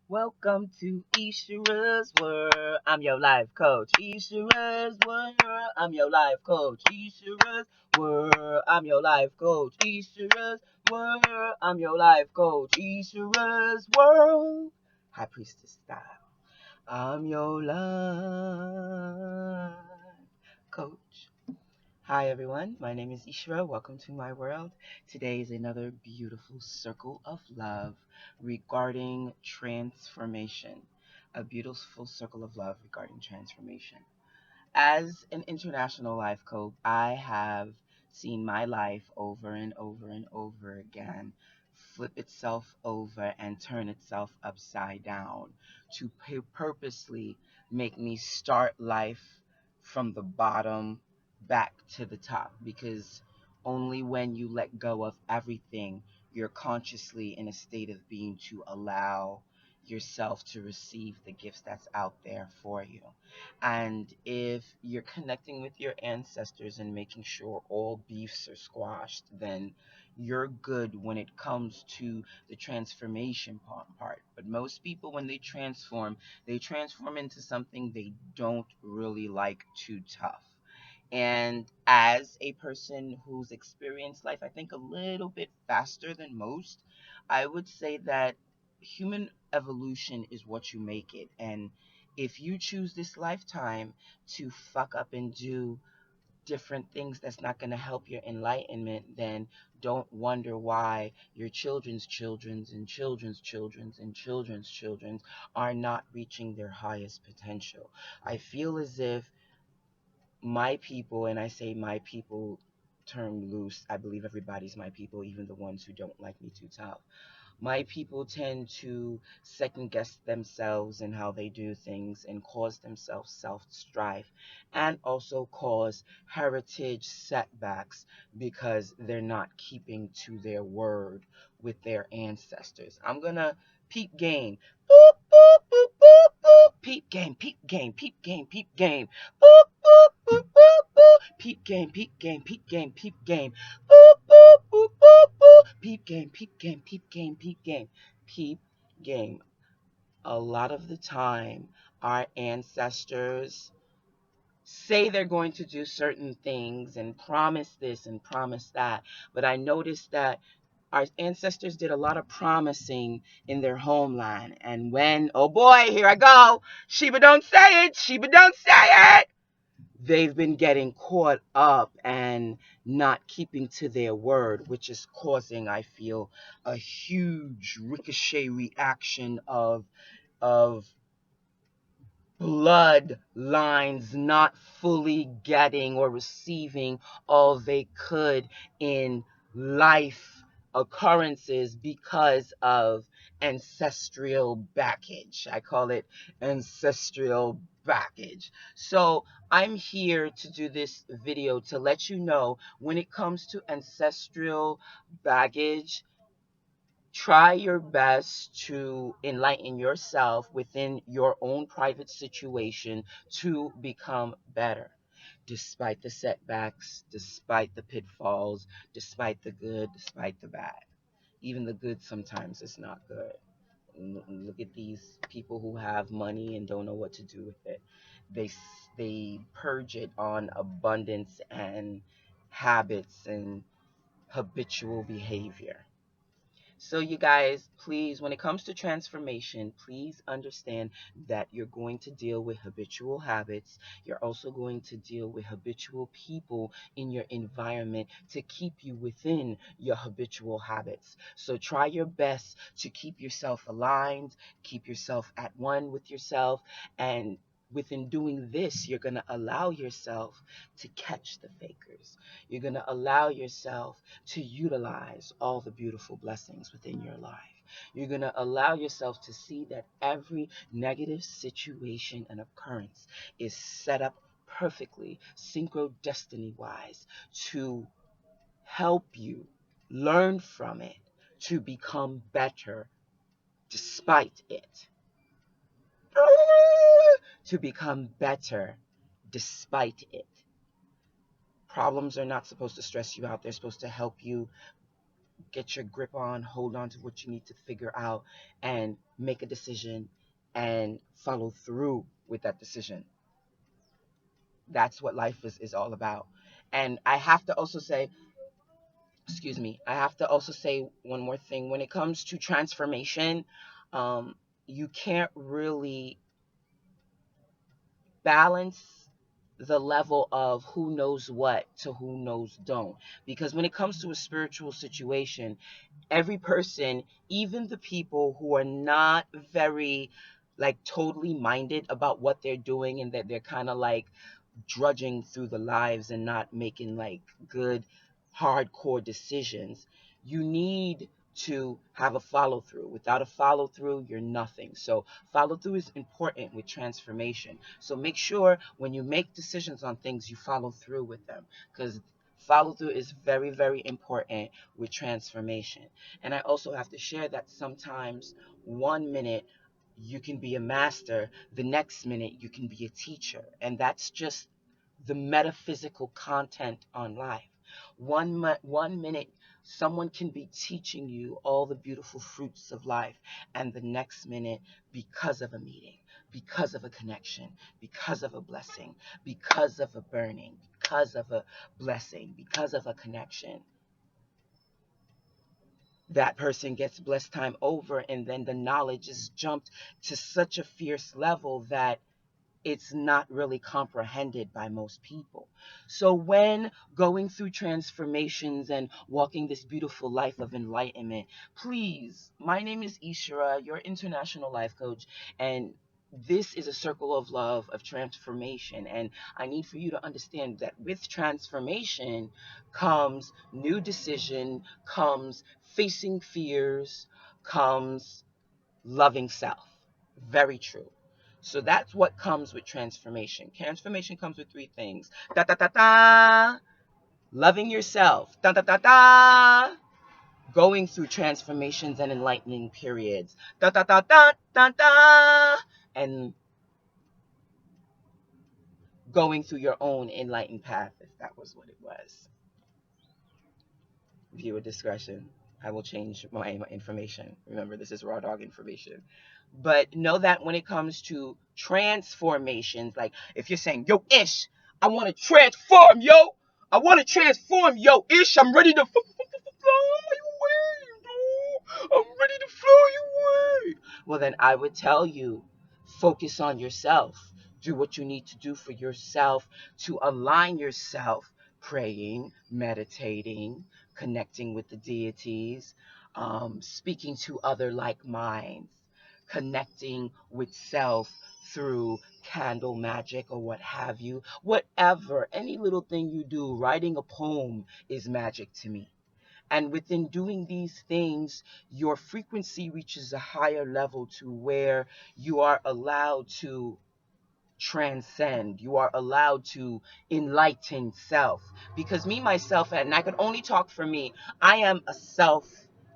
Welcome to Ishira's World. I'm your life coach. Ishira's World. I'm your life coach. Ishira's World. I'm your life coach. Ishira's World. I'm your life coach. Ishira's World. High Priestess style. I'm your life coach. Hi everyone, my name is Ishra. Welcome to my world. Today is another beautiful circle of love regarding transformation. A beautiful circle of love regarding transformation. As an international life coach, I have seen my life over and over and over again flip itself over and turn itself upside down to purposely make me start life from the bottom back to the top, because only when you let go of everything you're consciously in a state of being to allow yourself to receive the gifts that's out there for you. And if you're connecting with your ancestors and making sure all beefs are squashed, then you're good when it comes to the transformation part. But most people, when they transform into something they don't really like too tough. And as a person who's experienced life, I think a little bit faster than most, I would say that human evolution is what you make it. And if you choose this lifetime to fuck up and do different things that's not going to help your enlightenment, then don't wonder why your children's children's and children's children's and children's children's are not reaching their highest potential. I feel as if my people, and I say my people term loose, I believe everybody's my people, even the ones who don't like me too tough. My people tend to second guess themselves and how they do things and cause themselves self strife and also cause heritage setbacks because they're not keeping to their word with their ancestors. I'm gonna peep game. Boop, boop, boop, boop, boop. Peep game, peep game, peep game, peep game. Boop, boop, boop, boop, boop. Peep game, peep game, peep game, peep game. Boop, boop, boop, boop, boop. Peep game, peep game, peep game, peep game, peep game. A lot of the time, our ancestors say they're going to do certain things and promise this and promise that. But I noticed that our ancestors did a lot of promising in their homeland. And when, oh boy, here I go. Sheba, don't say it. Sheba, don't say it. They've been getting caught up and not keeping to their word, which is causing, I feel, a huge ricochet reaction of bloodlines not fully getting or receiving all they could in life occurrences because of ancestral baggage. I call it ancestral baggage. So I'm here to do this video to let you know, when it comes to ancestral baggage, try your best to enlighten yourself within your own private situation to become better. Despite the setbacks, despite the pitfalls, despite the good, despite the bad. Even the good sometimes is not good. Look at these people who have money and don't know what to do with it. They they purge it on abundance and habits and habitual behavior. So, you guys, please, when it comes to transformation, please understand that you're going to deal with habitual habits. You're also going to deal with habitual people in your environment to keep you within your habitual habits. So, try your best to keep yourself aligned, keep yourself at one with yourself, and within doing this, you're going to allow yourself to catch the fakers. You're going to allow yourself to utilize all the beautiful blessings within your life. You're going to allow yourself to see that every negative situation and occurrence is set up perfectly, synchro destiny wise, to help you learn from it, to become better despite it. To become better despite it. Problems are not supposed to stress you out. They're supposed to help you get your grip on, hold on to what you need to figure out, and make a decision and follow through with that decision. That's what life is all about. And I have to also say, excuse me, I have to also say one more thing. When it comes to transformation, you can't really balance the level of who knows what to who knows don't. Because when it comes to a spiritual situation, every person, even the people who are not very like totally minded about what they're doing and that they're kind of like drudging through the lives and not making like good hardcore decisions, you need to have a follow through. Without a follow through, you're nothing. So follow through is important with transformation. So make sure when you make decisions on things, you follow through with them, because follow through is very, very important with transformation. And I also have to share that sometimes 1 minute you can be a master, the next minute you can be a teacher. And that's just the metaphysical content on life. 1 minute, someone can be teaching you all the beautiful fruits of life, and the next minute, because of a meeting, because of a connection, because of a blessing, because of a burning, because of a blessing, because of a connection, that person gets blessed time over, and then the knowledge is jumped to such a fierce level that it's not really comprehended by most people. So when going through transformations and walking this beautiful life of enlightenment, please, my name is Ishra, your international life coach, and this is a circle of love, of transformation. And I need for you to understand that with transformation comes new decision, comes facing fears, comes loving self. Very true. So that's what comes with transformation. Transformation comes with three things. Da da da da. Loving yourself. Da da da da. Going through transformations and enlightening periods. Da da da da da da. And going through your own enlightened path, if that was what it was. Viewer discretion. I will change my information. Remember, this is raw dog information. But know that when it comes to transformations, like if you're saying, yo, Ish, I want to transform, yo. I want to transform, yo, Ish. I'm ready to fly away, yo. I'm ready to fly away. Well, then I would tell you, focus on yourself. Do what you need to do for yourself to align yourself, praying, meditating, connecting with the deities, speaking to other like minds, connecting with self through candle magic or what have you. Whatever, any little thing you do, writing a poem is magic to me. And within doing these things, your frequency reaches a higher level to where you are allowed to transcend. You are allowed to enlighten self. Because me, myself, and I could only talk for me, I am a self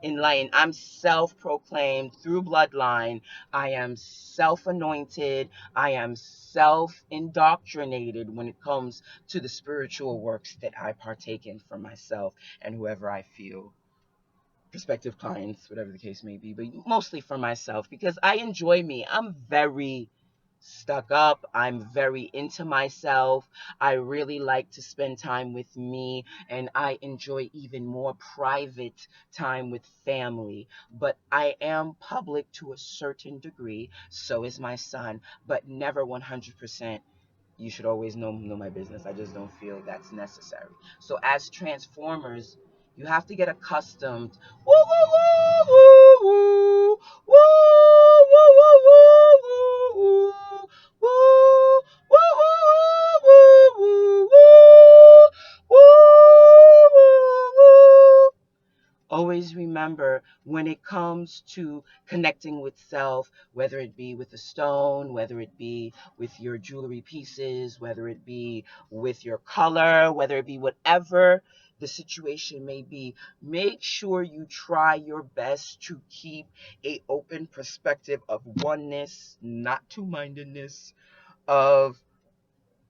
enlightened. I'm self proclaimed through bloodline. I am self anointed. I am self indoctrinated when it comes to the spiritual works that I partake in for myself and whoever I feel, prospective clients, whatever the case may be, but mostly for myself because I enjoy me. I'm very stuck up. I'm very into myself. I really like to spend time with me, and I enjoy even more private time with family. But I am public to a certain degree. So is my son, but never 100%. You should always know my business. I just don't feel that's necessary. So as transformers, you have to get accustomed. Woo woo woo woo woo woo woo woo woo woo woo woo woo woo woo woo woo. Always remember when it comes to connecting with self, whether it be with a stone, whether it be with your jewelry pieces, whether it be with your color, whether it be whatever the situation may be, make sure you try your best to keep a open perspective of oneness, not two-mindedness, of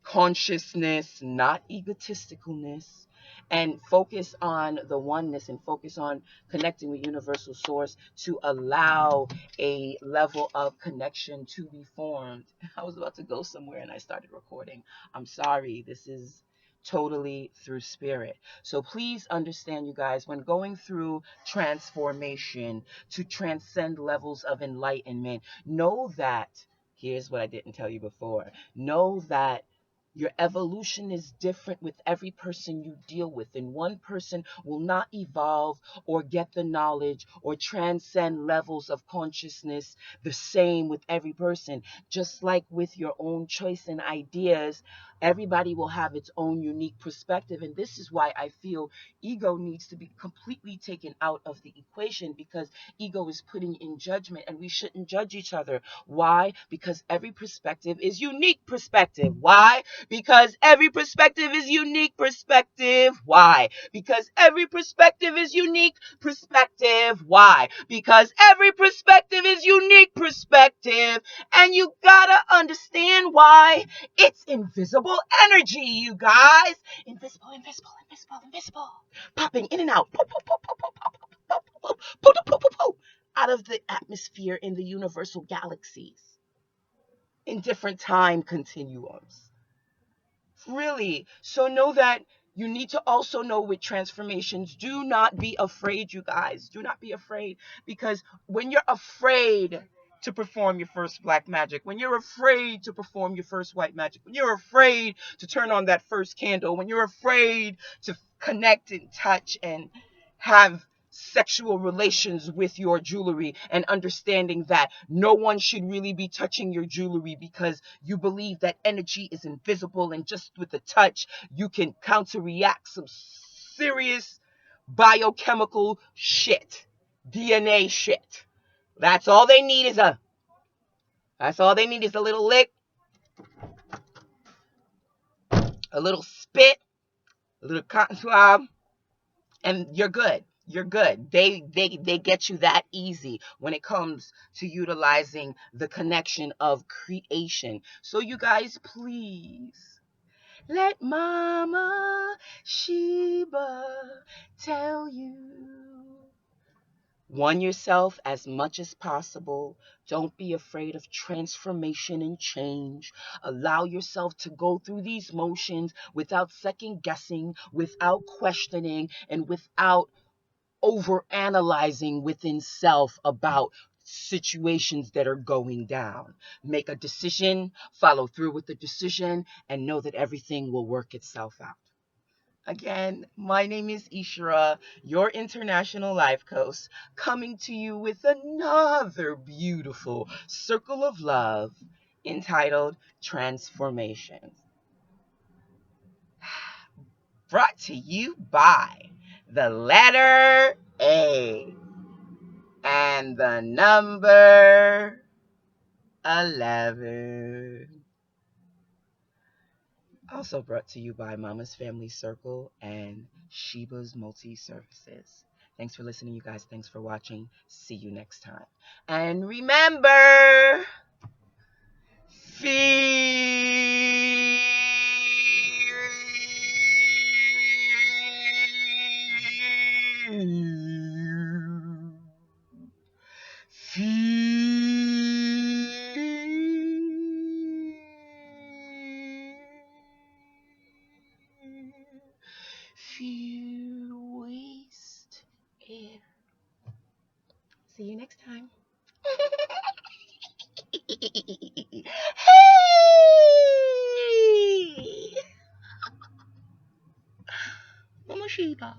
consciousness, not egotisticalness, and focus on the oneness and focus on connecting with universal source to allow a level of connection to be formed. I was about to go somewhere and I started recording. I'm sorry. This is totally through spirit. So please understand, you guys, when going through transformation to transcend levels of enlightenment, know that, here's what I didn't tell you before, know that your evolution is different with every person you deal with, and one person will not evolve or get the knowledge or transcend levels of consciousness the same with every person. Just like with your own choice and ideas, everybody will have its own unique perspective. And this is why I feel ego needs to be completely taken out of the equation, because ego is putting in judgment, and we shouldn't judge each other. Why? Because every perspective is unique perspective. Why? Because every perspective is unique perspective. Why? Because every perspective is unique perspective. Why? Because every perspective is unique perspective. And you gotta understand why. It's invisible energy, you guys. Invisible, invisible, invisible, invisible. Popping in and out. Out of the atmosphere in the universal galaxies in different time continuums. Really. So know that you need to also know with transformations, do not be afraid, you guys. Do not be afraid. Because when you're afraid to perform your first black magic, when you're afraid to perform your first white magic, when you're afraid to turn on that first candle, when you're afraid to connect and touch and have sexual relations with your jewelry, and understanding that no one should really be touching your jewelry because you believe that energy is invisible, and just with a touch you can counteract some serious biochemical shit, DNA shit. That's all they need is a little lick, a little spit, a little cotton swab, and you're good. You're good. They get you that easy when it comes to utilizing the connection of creation. So you guys, please let Mama Sheba tell you. One yourself as much as possible. Don't be afraid of transformation and change. Allow yourself to go through these motions without second guessing, without questioning, and without over analyzing within self about situations that are going down. Make a decision, follow through with the decision, and know that everything will work itself out. Again, my name is Ishra, your international life coach, coming to you with another beautiful circle of love entitled Transformation. Brought to you by the letter A and the number 11. Also brought to you by Mama's Family Circle and Sheba's Multi Services. Thanks for listening, you guys. Thanks for watching. See you next time. And remember, feel, feel waste air. See you next time. Hey! Mama Sheba.